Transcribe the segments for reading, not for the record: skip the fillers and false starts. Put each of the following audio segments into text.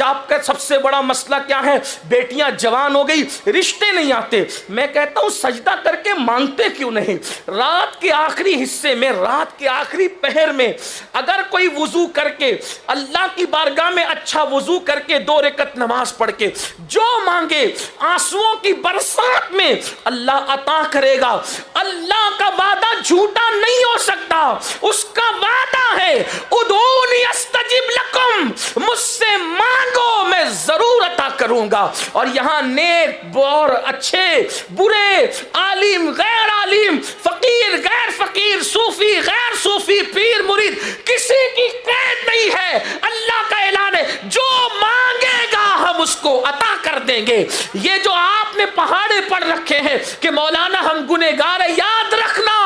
आपका सबसे बड़ा मसला क्या है? बेटियां जवान हो गई, रिश्ते नहीं आते। मैं कहता हूं सजदा करके मांगते क्यों नहीं? रात के आखिरी हिस्से में, रात के आखिरी पहर में अगर कोई वुजू करके अल्लाह की बारगाह में अच्छा वुजू करके 2 रकत नमाज पढ़ के जो मांगे आंसुओं की बरसात में अल्लाह अता करेगा। अल्लाह का वादा झूठा नहीं हो सकता। उसका वादा है उदूनी अस्तजिब लकुम, मुझसे मांगो मैं जरूर अता करूंगा। और यहां नेक और अच्छे बुरे, आलिम गैर आलिम, फकीर गैर फकीर, सूफी गैर सूफी, पीर मुरीद, किसी की कैद नहीं है। अल्लाह का ऐलान है जो मांगेगा हम उसको अता कर देंगे। ये जो आपने पहाड़े पढ़ रखे हैं कि मौलाना हम गुनहगार है, याद रखना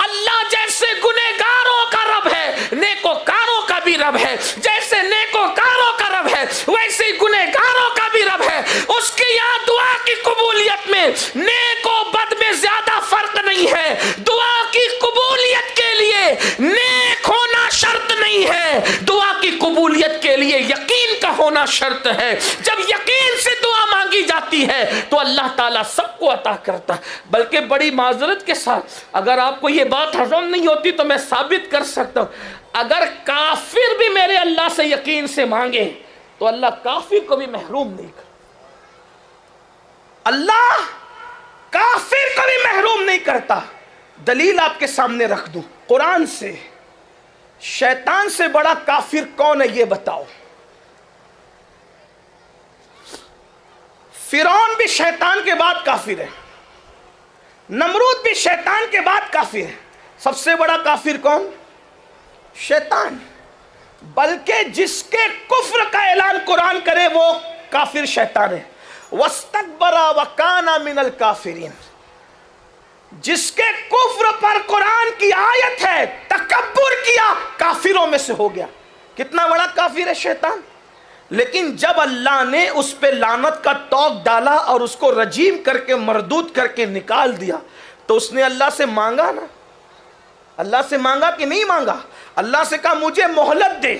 अल्लाह जैसे गुनहगारों का रब है, नेकोकारों का भी रब है। जैसे नेकोकारों का रब है वैसे गुनहगारों का भी रब है। उसके यहाँ दुआ की कबूलियत में नेको बद में ज्यादा फर्क नहीं है। दुआ की कबूलियत के लिए नेक होना शर्त नहीं है, दुआ की कबूलियत के लिए यकीन का होना शर्त है। जब यकीन से दुआ मांगी जाती है तो अल्लाह ताला सबको अता करता है। बल्कि बड़ी माजरत के साथ अगर आपको ये बात हजम नहीं होती तो मैं साबित कर सकता हूं, अगर काफिर भी मेरे अल्लाह से यकीन से मांगे तो अल्लाह काफिर को भी महरूम नहीं कर, अल्लाह काफिर को भी महरूम नहीं करता। दलील आपके सामने रख दूं कुरान से। शैतान से बड़ा काफिर कौन है ये बताओ? फिरौन भी शैतान के बाद काफिर है, नमरूद भी शैतान के बाद काफिर है। सबसे बड़ा काफिर कौन? शैतान। बल्कि जिसके कुफ्र का ऐलान कुरान करे वो काफिर शैतान है। वस्तकबरा वकाना मिनल काफिरीन, जिसके कुफ्र पर कुरान की आयत है तकब्बुर किया, काफिरों में से हो गया। कितना बड़ा काफिर है शैतान। लेकिन जब अल्लाह ने उस पे लानत का तौक डाला और उसको रजीम करके मरदूद करके निकाल दिया तो उसने अल्लाह से मांगा ना, अल्लाह से मांगा कि नहीं मांगा? अल्लाह से कहा मुझे मोहलत दे,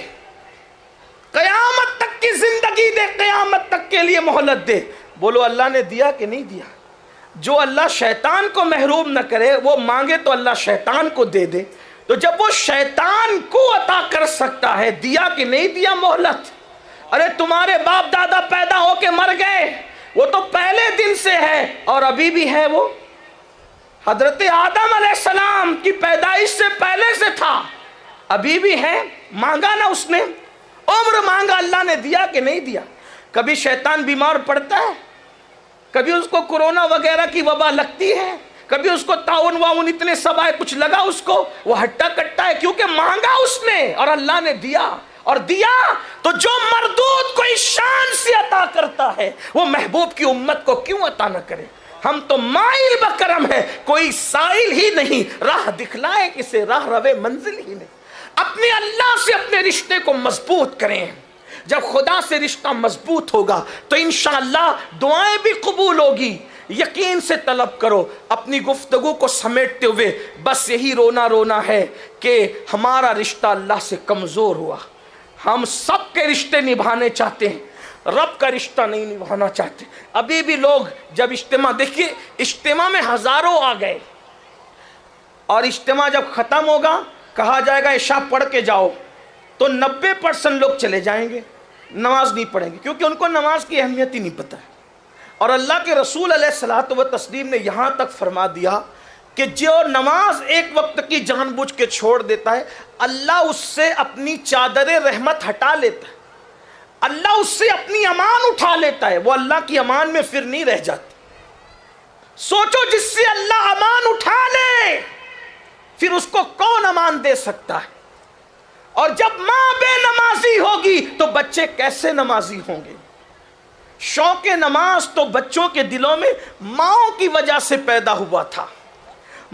कयामत तक की जिंदगी दे, कयामत तक के लिए मोहलत दे। बोलो अल्लाह ने दिया कि नहीं दिया? जो अल्लाह शैतान को महरूम न करे वो मांगे तो अल्लाह शैतान को दे दे। तो जब वो शैतान को अता कर सकता है, दिया कि नहीं दिया मोहलत? अरे तुम्हारे बाप दादा पैदा होके मर गए, वो तो पहले दिन से है और अभी भी है। वो हजरत आदम अलैहिस्सलाम की पैदाइश से पहले से था, अभी भी है। मांगा ना उसने, उम्र मांगा, अल्लाह ने दिया कि नहीं दिया? कभी शैतान बीमार पड़ता है? कभी उसको कोरोना वगैरह की वबा लगती है? कभी उसको ताउन वाउन इतने सब आए, कुछ लगा उसको? वो हट्टा कट्टा है क्योंकि मांगा उसने और अल्लाह ने दिया। और दिया तो जो मरदूद कोई शान से अता करता है वो महबूब की उम्मत को क्यों अता न करे? हम तो माइल बकरम है, कोई साइल ही नहीं, राह दिखलाए किसे, राह रवे मंजिल ही नहीं। अपने अल्लाह से अपने रिश्ते को मजबूत करें। जब खुदा से रिश्ता मजबूत होगा तो इंशाअल्लाह दुआएं भी कबूल होगी। यकीन से तलब करो। अपनी गुफ्तगू को समेटते हुए बस यही रोना रोना है कि हमारा रिश्ता अल्लाह से कमज़ोर हुआ। हम सब के रिश्ते निभाने चाहते हैं, रब का रिश्ता नहीं निभाना चाहते। अभी भी लोग जब इज्तिमा, देखिए इज्तिमा में हज़ारों आ गए और इज्तिमा जब ख़त्म होगा कहा जाएगा इशा पढ़ के जाओ, तो 90% लोग चले जाएंगे, नमाज नहीं पढ़ेंगे क्योंकि उनको नमाज की अहमियत ही नहीं पता है। और अल्लाह के रसूल अलैहिस्सलातु व तस्लीम ने यहाँ तक फरमा दिया कि जो नमाज एक वक्त की जानबूझ के छोड़ देता है अल्लाह उससे अपनी चादर रहमत हटा लेता है, अल्लाह उससे अपनी अमान उठा लेता है, वो अल्लाह की अमान में फिर नहीं रह जाती। सोचो जिससे अल्लाह अमान उठा ले फिर उसको कौन अमान दे सकता है? और जब माँ बेनमाजी होगी तो बच्चे कैसे नमाजी होंगे? शौक नमाज तो बच्चों के दिलों में माओ की वजह से पैदा हुआ था,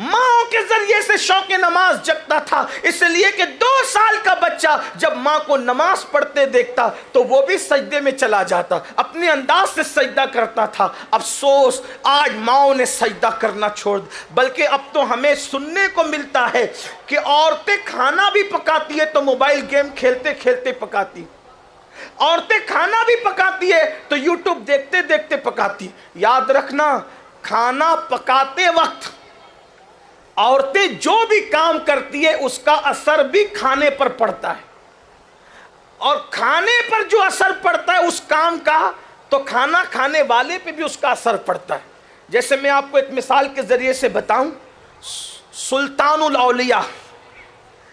माओ के जरिए से शौक नमाज जगता था। इसलिए कि 2 साल का बच्चा जब माँ को नमाज पढ़ते देखता तो वो भी सजदे में चला जाता, अपने अंदाज से सजदा करता था। अफसोस आज माओ ने सजदा करना छोड़, बल्कि अब तो हमें सुनने को मिलता है कि औरतें खाना भी पकाती है तो मोबाइल गेम खेलते खेलते पकाती। औरतें खाना भी पकाती है तो यूट्यूब देखते देखते पकाती है। याद रखना, खाना पकाते वक्त औरतें जो भी काम करती है उसका असर भी खाने पर पड़ता है, और खाने पर जो असर पड़ता है उस काम का, तो खाना खाने वाले पे भी उसका असर पड़ता है। जैसे मैं आपको एक मिसाल के जरिए से बताऊं, सुल्तानुल औलिया,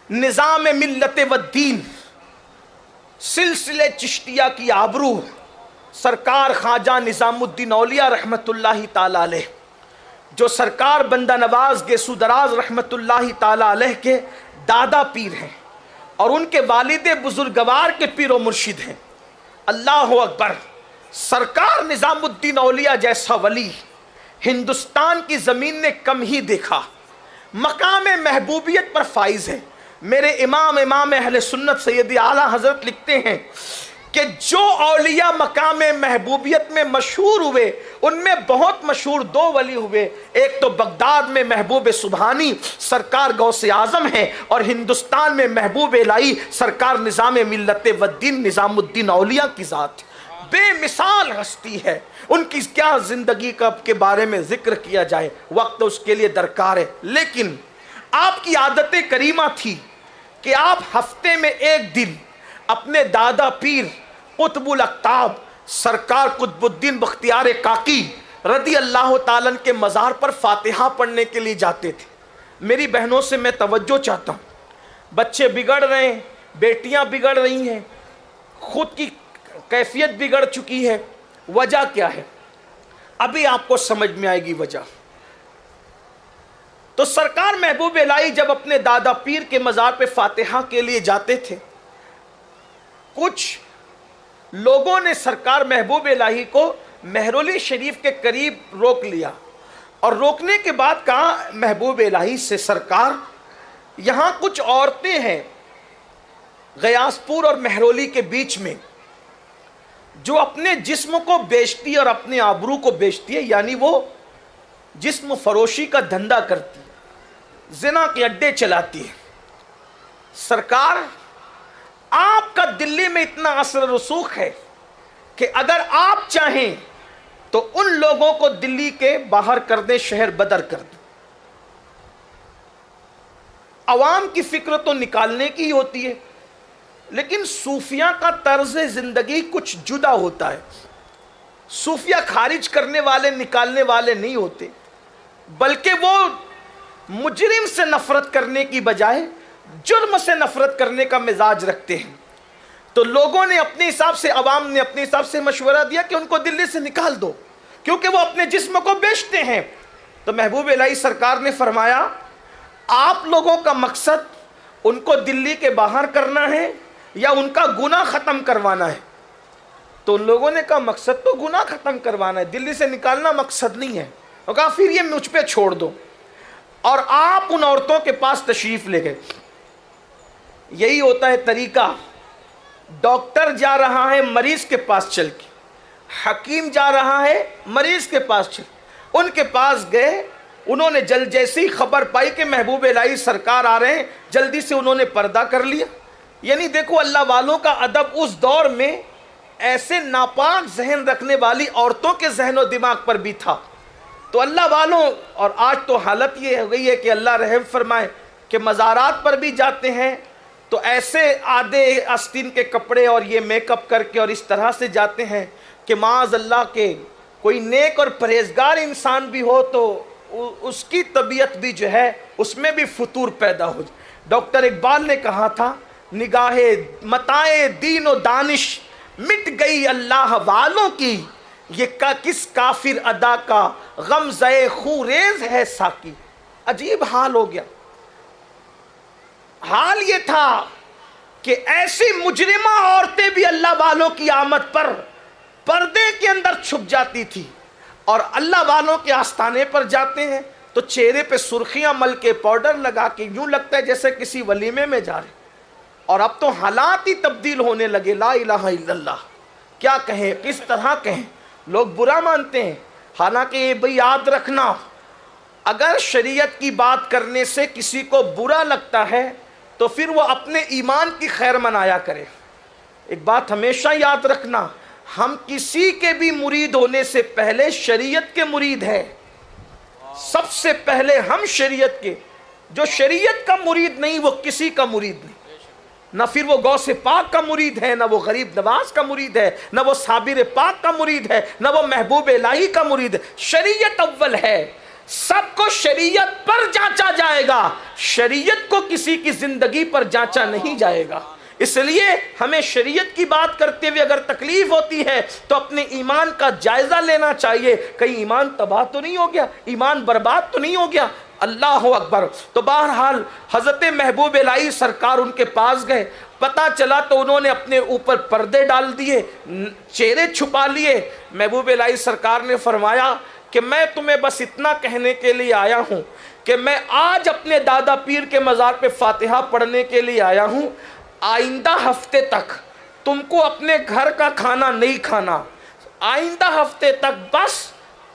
निज़ाम मिल्लत व दीन, सिलसिले चिश्तिया की आबरू, सरकार ख्वाजा निज़ामुद्दीन औलिया रहमतुल्लाहि ताला अलैह, जो सरकार बंदा नवाज गेसू दराज रहमतुल्लाहि ताला अलैह के दादा पीर हैं और उनके वालिद बुजुर्गवार के पीर व मुर्शिद हैं। अल्लाह अकबर। सरकार निज़ामुद्दीन औलिया जैसा वली हिंदुस्तान की ज़मीन ने कम ही देखा। मकाम महबूबियत पर फाइज है। मेरे इमाम अहले सुन्नत सैयदी आला हज़रत लिखते हैं कि जो औलिया मकाम महबूबियत में मशहूर हुए उनमें बहुत मशहूर दो वली हुए। एक तो बगदाद में महबूब सुबहानी सरकार गौसे आज़म है, और हिंदुस्तान में महबूब इलाही सरकार निज़ाम मिल्लत वद्दीन निज़ामुद्दीन औलिया की ज़ात बेमिसाल हस्ती है। उनकी क्या ज़िंदगी का के बारे में ज़िक्र किया जाए, वक्त उसके लिए दरकार है। लेकिन आपकी आदत करीमा थी कि आप हफ्ते में एक दिन अपने दादा पीर कुतुबुल अक्ताब सरकार कुतुबुद्दीन बख्तियार काकी रदी अल्लाह ताला के मज़ार पर फातिहा पढ़ने के लिए जाते थे। मेरी बहनों से मैं तवज्जो चाहता हूँ, बच्चे बिगड़ रहे हैं, बेटियाँ बिगड़ रही हैं, खुद की कैफियत बिगड़ चुकी है। वजह क्या है? अभी आपको समझ में आएगी वजह। तो सरकार महबूब इलाही जब अपने दादा पीर के मज़ार पे फातिहा के लिए जाते थे, कुछ लोगों ने सरकार महबूब इलाही को मेहरोली शरीफ के करीब रोक लिया, और रोकने के बाद कहा महबूब इलाही से, सरकार यहाँ कुछ औरतें हैं गयासपुर और मेहरोली के बीच में जो अपने जिस्म को बेचती है और अपने आबरू को बेचती है, यानी वो जिस्म फरोशी का धंधा करती है, जिना के अड्डे चलाती है। सरकार, आपका दिल्ली में इतना असर रसूख है कि अगर आप चाहें तो उन लोगों को दिल्ली के बाहर कर दें, शहर बदर कर दें। अवाम की फिक्र तो निकालने की ही होती है, लेकिन सूफिया का तर्ज जिंदगी कुछ जुदा होता है। सूफिया खारिज करने वाले, निकालने वाले नहीं होते, बल्कि वो मुजरिम से नफरत करने की बजाय जुर्म से नफरत करने का मिजाज रखते हैं। तो लोगों ने अपने हिसाब से, अवाम ने अपने हिसाब से मशवरा दिया कि उनको दिल्ली से निकाल दो, क्योंकि वो अपने जिस्म को बेचते हैं। तो महबूब इलाही सरकार ने फरमाया, आप लोगों का मकसद उनको दिल्ली के बाहर करना है या उनका गुनाह ख़त्म करवाना है? तो उन लोगों ने कहा मकसद तो गुनाह ख़त्म करवाना है, दिल्ली से निकालना मकसद नहीं है। और कहा फिर ये मुझ पे छोड़ दो। और आप उन औरतों के पास तशरीफ़ ले गए। यही होता है तरीका। डॉक्टर जा रहा है मरीज़ के पास चल के, हकीम जा रहा है मरीज़ के पास चल, उनके पास गए, उन्होंने जैसे ही खबर पाई कि महबूब इलाही सरकार आ रहे हैं, जल्दी से उन्होंने पर्दा कर लिया। यानी देखो अल्लाह वालों का अदब उस दौर में ऐसे नापाक जहन रखने वाली औरतों के जहन और दिमाग पर भी था। तो अल्लाह वालों, और आज तो हालत ये हो गई है कि अल्लाह रहम फरमाए कि मज़ारात पर भी जाते हैं तो ऐसे आधे आस्तीन के कपड़े और ये मेकअप करके और इस तरह से जाते हैं कि माज़ अल्लाह के कोई नेक और परहेजगार इंसान भी हो तो उसकी तबीयत भी जो है उसमें भी फतूर पैदा हो जाए। डॉक्टर इकबाल ने कहा था, निगाहे मताए दीन और दानिश मिट गई अल्लाह वालों की, ये किस काफिर अदा का गमज़े खूरेज है साकी। अजीब हाल हो गया। हाल ये था कि ऐसी मुजरिमा औरतें भी अल्लाह वालों की आमद पर पर्दे के अंदर छुप जाती थी, और अल्लाह वालों के आस्थाने पर जाते हैं तो चेहरे पे सुर्खियां मल के, पाउडर लगा के, यूं लगता है जैसे किसी वलीमे में जा रहे। और अब तो हालात ही तब्दील होने लगे। ला इलाहा इल्लल्लाह, क्या कहें, किस तरह कहें, लोग बुरा मानते हैं। हालांकि ये भाई याद रखना, अगर शरीयत की बात करने से किसी को बुरा लगता है तो फिर वो अपने ईमान की खैर मनाया करे। एक बात हमेशा याद रखना, हम किसी के भी मुरीद होने से पहले शरीयत के मुरीद हैं। सबसे पहले हम शरीयत के, जो शरीयत का मुरीद नहीं वो किसी का मुरीद नहीं, ना फिर वो गौसे पाक का मुरीद है, ना वो गरीब नवाज का मुरीद है, ना वो साबिर पाक का मुरीद है, ना वो महबूब इलाही का मुरीद है। शरीयत अव्वल है, सबको शरीयत पर जांचा जाएगा, शरीयत को किसी की जिंदगी पर जांचा नहीं जाएगा। इसलिए हमें शरीयत की बात करते हुए अगर तकलीफ होती है तो अपने ईमान का जायजा लेना चाहिए, कहीं ईमान तबाह तो नहीं हो गया, ईमान बर्बाद तो नहीं हो गया। अल्लाह अकबर। तो बहरहाल हज़रत महबूब इलाही सरकार उनके पास गए, पता चला तो उन्होंने अपने ऊपर पर्दे डाल दिए, चेहरे छुपा लिए। महबूब इलाही सरकार ने फरमाया कि मैं तुम्हें बस इतना कहने के लिए आया हूँ कि मैं आज अपने दादा पीर के मज़ार पे फातिहा पढ़ने के लिए आया हूँ, आइंदा हफ्ते तक तुमको अपने घर का खाना नहीं खाना, आइंदा हफ्ते तक बस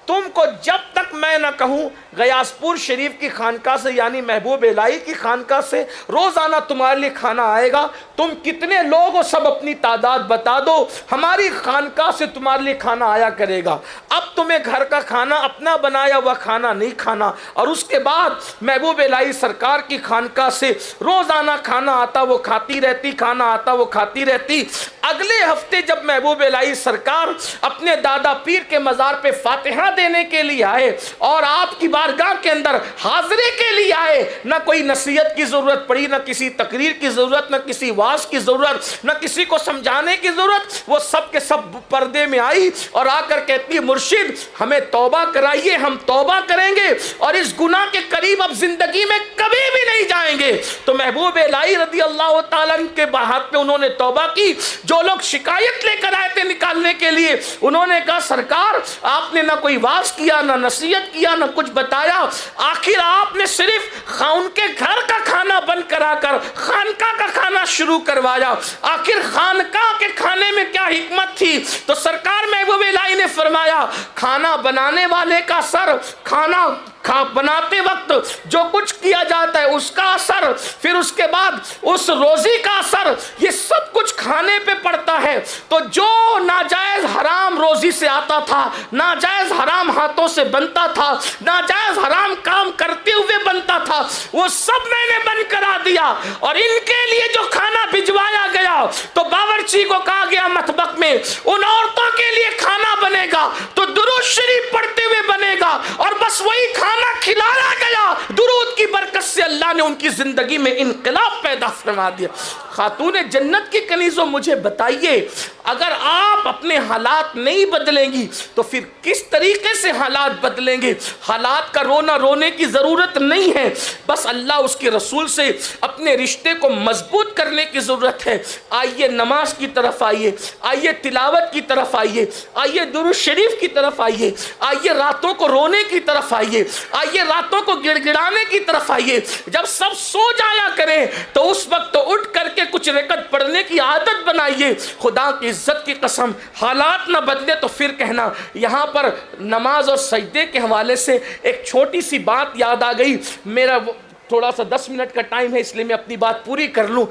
तुमको जब तक मैं ना कहूँ गयासपुर शरीफ की खानका से यानी महबूब इलाही की खानका से रोज़ाना तुम्हारे लिए खाना आएगा। तुम कितने लोग हो सब अपनी तादाद बता दो, हमारी खानका से तुम्हारे लिए खाना आया करेगा। अब तुम्हें घर का खाना अपना बनाया हुआ खाना नहीं खाना। और उसके बाद महबूब इलाही सरकार की खानका से रोज़ाना खाना आता वो खाती रहती, खाना आता वो खाती रहती। अगले हफ्ते जब महबूब इलाही सरकार अपने दादा पीर के मज़ार पे फातिहा देने के लिए आए और आपकी बारगाह के अंदर हाजिरे के लिए आए, ना कोई नसीहत की ज़रूरत पड़ी, ना किसी तकरीर की ज़रूरत, ना किसी वाज की ज़रूरत, ना किसी को समझाने की ज़रूरत। वो सब के सब पर्दे में आई और आकर कहती है, मुर्शिद हमें तौबा कराइए, हम तौबा करेंगे और इस गुनाह के करीब अब जिंदगी में कभी भी नहीं जाएंगे। तो महबूब इलाही रज़ी अल्लाह तआला के हाथ में उन्होंने तौबा की। जो लोग शिकायत लेकर आए थे निकालने के लिए, उन्होंने कहा सरकार आपने ना कोई वाज किया, ना नसीहत किया, ना कुछ बताया, आखिर आपने सिर्फ उनके घर का खाना बंद कराकर खानका का खाना शुरू करवाया। आखिर खानका के खाने में क्या हिकमत थी? तो सरकार महबूब इलाही ने फरमाया, खाना बनाने वाले का सर, खाना बनाते वक्त जो कुछ किया जाता है उसका असर, फिर उसके बाद उस रोजी का असर, ये सब कुछ खाने पे पड़ता है। तो जो नाजायज हराम रोजी से आता था, नाजायज हराम हाथों से बनता था, नाजायज हराम काम करते हुए बनता था, वो सब मैंने बंद करा दिया। और इनके लिए जो खाना भिजवाया गया तो बावर्ची को कहा गया मतबख में उन औरतों के लिए खाना बनेगा तो दुरूद शरीफ पढ़ते हुए बनेगा, और बस वही खाना खिलाया गया। दुरूद की बरकत से अल्लाह ने उनकी जिंदगी में इनकलाब पैदा फरमा दिया। खातून जन्नत की कनीज़ों, मुझे बताइए, अगर आप अपने हालात नहीं बदलेंगी तो फिर किस तरीके से हालात बदलेंगे? हालात का रोना रोने की ज़रूरत नहीं है, बस अल्लाह उसके रसूल से अपने रिश्ते को मजबूत करने की ज़रूरत है। आइए नमाज की तरफ आइए, आइए तिलावत की तरफ आइए, आइए दुरूद शरीफ की तरफ आइए, आइए रातों को रोने की तरफ आइए, आइए रातों को गिड़गिड़ाने की तरफ आइए। जब सब सो जाया करें तो उस वक्त तो उठ करके कुछ रकअत पढ़ने की आदत बनाइए। खुदा की इज्जत की कसम, हालात ना बदले तो फिर कहना। यहाँ पर नमाज और सजदे के हवाले से एक छोटी सी बात याद आ गई। मेरा थोड़ा सा 10 मिनट का टाइम है, इसलिए मैं अपनी बात पूरी कर लूँ।